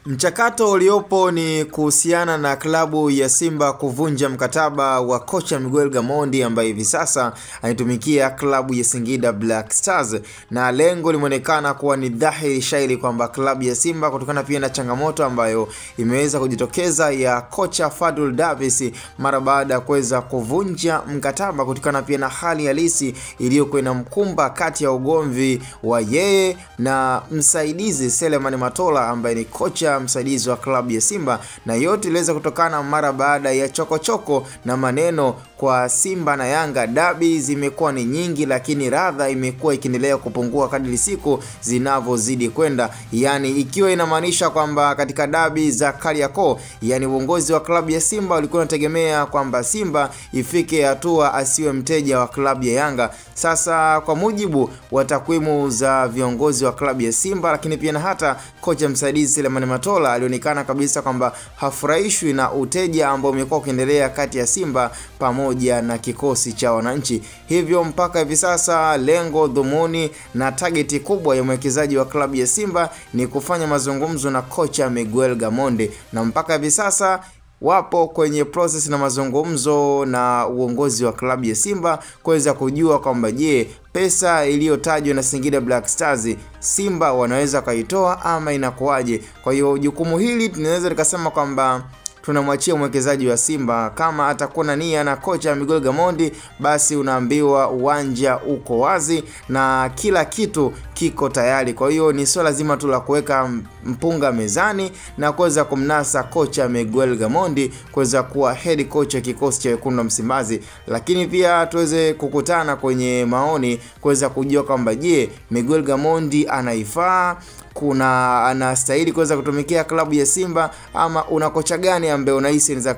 Mchakato uliopo ni kuhusiana na klabu ya Simba kuvunja mkataba wa kocha Miguel Gamondi ambaye hivi sasa anatumikia klabu ya Singida Black Stars, na lengo limeonekana kuwa ni dhahiri shairi kwamba klabu ya Simba, kutokana pia na changamoto ambayo imeweza kujitokeza ya kocha Fadul Davis mara baada ya kuweza kuvunja mkataba, kutokana pia na hali halisi iliyokuwa inamkumba kati ya ugomvi wa yeye na msaidizi Selemani Matola ambaye ni kocha msaidizi wa klabu ya Simba, na yote iliweza kutokana mara baada ya chokochoko na maneno kwa Simba na Yanga. Dabi zimekuwa ni nyingi, lakini radha imekuwa ikiendelea kupungua kadri siku zinavyozidi kwenda, yani ikiwa inamaanisha kwamba katika dabi za Kariakoo, yani uongozi wa klabu ya Simba walikuwa wanategemea kwamba Simba ifike hatua asiwe mteja wa klabu ya Yanga. Sasa kwa mujibu wa takwimu za viongozi wa klabu ya Simba, lakini pia na hata kocha msaidizi Selemani Matola, alionekana kabisa kwamba hafurahishwi na uteja ambao umekuwa ukiendelea kati ya Simba pamoja na kikosi cha wananchi. Hivyo mpaka hivi sasa lengo, dhumuni na targeti kubwa ya mwekezaji wa klabu ya Simba ni kufanya mazungumzo na kocha Miguel Gamondi, na mpaka hivi sasa wapo kwenye process na mazungumzo na uongozi wa klabu ya Simba kuweza kujua kwamba je, pesa iliyotajwa na Singida Black Stars Simba wanaweza kaitoa ama inakuaje. Kwa hiyo jukumu hili tunaweza tukasema kwamba tunamwachia mwekezaji wa Simba. Kama atakuwa na nia na kocha Miguel Gamondi, basi unaambiwa uwanja uko wazi na kila kitu kiko tayari. Kwa hiyo ni swala zima tu la kuweka mpunga mezani na kuweza kumnasa kocha Miguel Gamondi kuweza kuwa head coach wa kikosi cha Wekundu wa Msimbazi. Lakini pia tuweze kukutana kwenye maoni kuweza kujua kwamba je, Miguel Gamondi anaifaa, anastahili kuweza kutumikia klabu ya Simba, ama una kocha gani ambaye unahisi anaweza